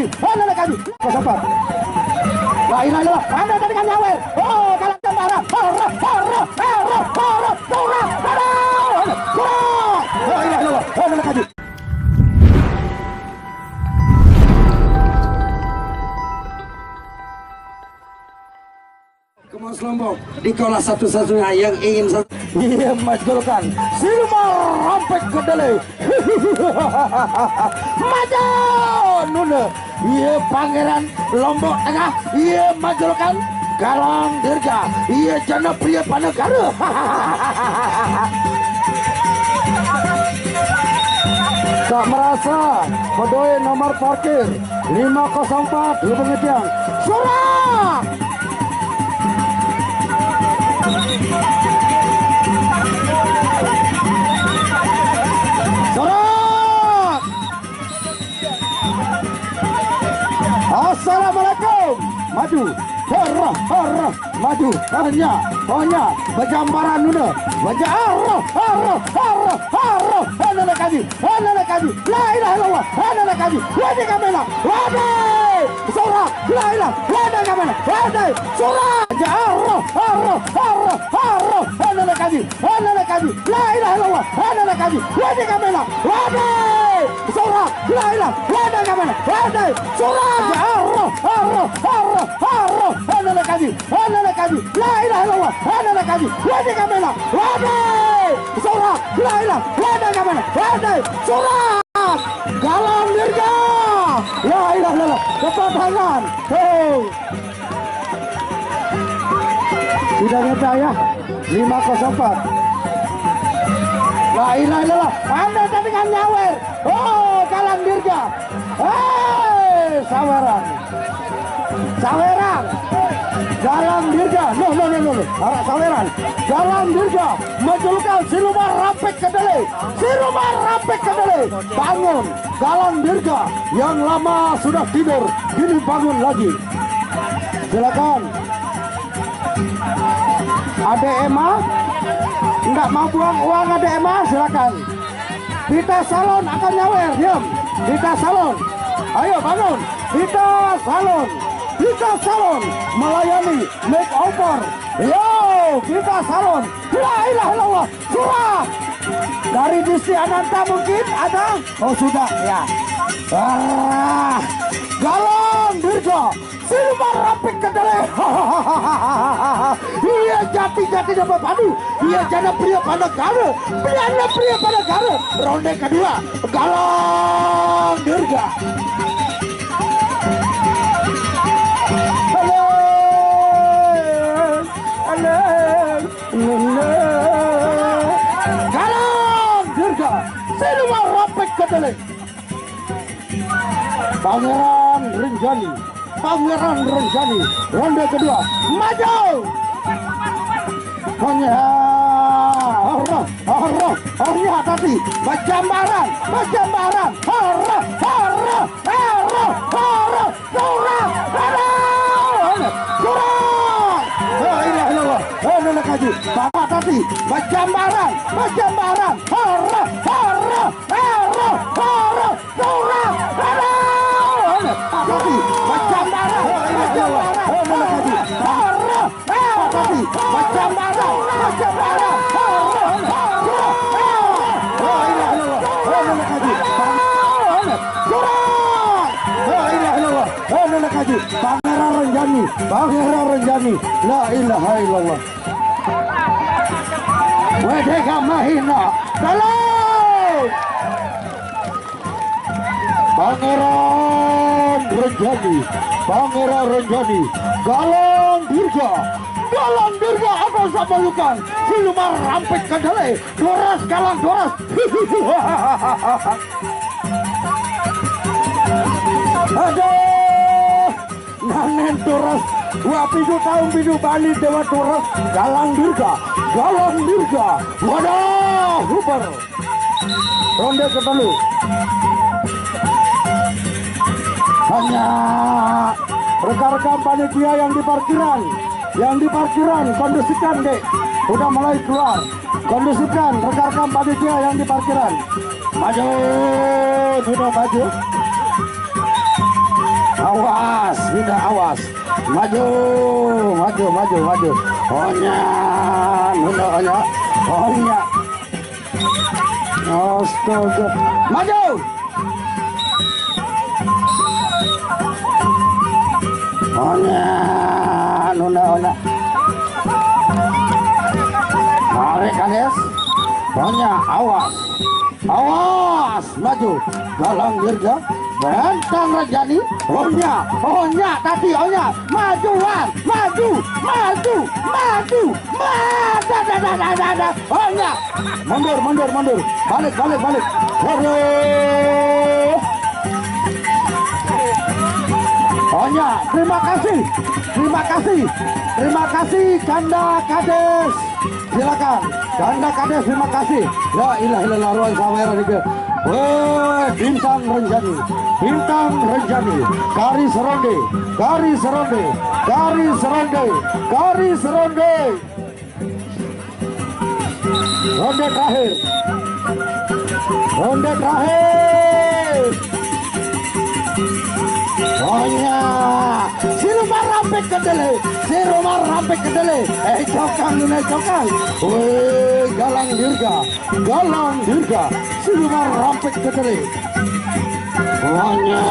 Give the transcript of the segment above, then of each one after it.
lelaki, lelaki, kesempat. La ilaha illallah, Anda tadi kan nyawer. Oh, kalah tembara. La ilaha illallah, lelaki. Kemas Lombok, dikaulah satu-satunya yang ingin majulkan siluman rampek kedelai. Maju nuna, iya pangeran Lombok Tengah, iya majulkan galang dirga, iya jana pria panegara. Tak merasa pedoi nomor parkir 504 di pengejian surat. Surat. Assalamualaikum. Maju. Maju. Hanya berjambaran nuna. Lelaki. La ilaha illallah. Lelaki. Wadi kamera. Wadi. Surat. La ilaha. Wadi kamera. Wadi. Surat. Lelaki. La ilaha illallah. Lelaki. Wadi kamera. Wadi. Surat. La ilaha. Wadi kamera. Wadi. Surat. Lelaki. La ilaha illallah. Lelaki. Wadi kamera. Wadi. Surat. La ilaha. Wadi kamera. Wadi. Surat. Galang dirga. La ilaha illallah. Cepat tangan. Sudah ngerti ya? 504. La ilaha illallah. Anda tadi kan nyawer. Oh, galang dirga. Saweran. Galang dirga. No. Saweran. Galang dirga. Menjulkan siluman rampek kedelai. Bangun. Galang dirga yang lama sudah tidur, kini bangun lagi. Silakan. Ade Emma, enggak mau buang uang Ade Emma, silakan. Kita salon akan nyawer, diam. Kita salon. Ayo bangun. Kita salon melayani makeover. Yo, kita salon. La ilaha illallah. Surah. Dari distrik Ananta mungkin ada? Oh sudah ya. Galang dirga. Siluman rampek kedelai. Iya jati dan Pepadu. Iya jana pria panegara. Pria panegara. Ronde kedua. Galang dirga. Galang dirga. Siluman rampek kedelai. Pangeran Renjani, ronde kedua, maju. Hanya tadi, berjambaran, Pangeran Renjani, la ilaha illallah. Wedeka mahina, dalam. Pangeran Renjani, galang dirga akan sabalukan siluman rampek kedelai, galang doras. Aduh, nanen doras. Wapidu tahun bidu bali dewa doras, galang dirga. Wadah, super. Ronde ketelu. Hanya rekan-rekan panitia yang di parkiran kondisikan dek, udah mulai keluar. Kondisikan rekan-rekan panitia yang di parkiran. Maju, sudah maju. Anda awas. Maju. Onya. Astaga. Maju. Onya. Tarik kades. Onya, awas. Maju. Galang dirga. Bentang rejani. Onya, tadi onya. Majuan. Maju. Onya. Mundur. Balik. Onya, terima kasih Ganda Kades. Silakan Ganda Kades, terima kasih. La ilaha illallah ruang sawera dige. Bintang Renjani. Garis ronde. Ronde terakhir. Onya, siluman rampik kedele. Cokang. Galang dirga. Siluman rampik kedele. Onya.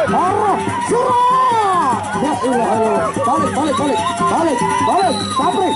Arah. Surah. Ya ilah. Balik. Tabrik.